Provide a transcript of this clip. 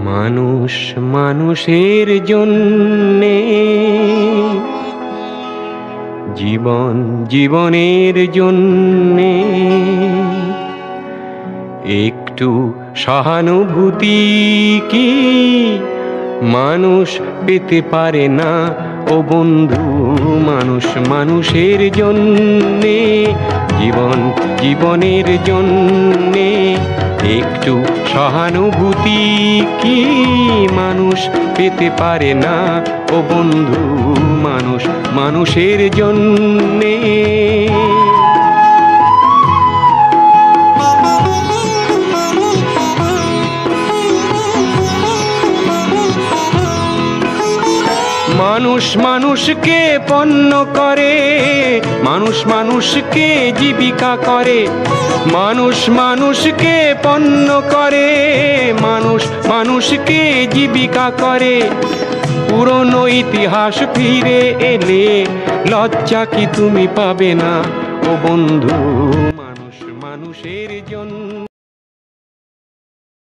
মানুষ মানুষের জন্যে, জীবন জীবনের জন্যে একটু সহানুভূতি কি মানুষ পেতে পারে না ও বন্ধু? মানুষ মানুষের জন্যে, জীবন জীবনের জন্যে একটু সহানুভূতি কি মানুষ পেতে পারে না ও বন্ধু? মানুষ মানুষের জন্যে। মানুষ মানুষকে পণ্য করে, মানুষ মানুষকে জীবিকা করে, মানুষ মানুষকে পণ্য করে, মানুষ মানুষকে জীবিকা করে। পুরনো ইতিহাস ফিরে এলে লজ্জা কি তুমি পাবে না ও বন্ধু? মানুষ মানুষের জন্য।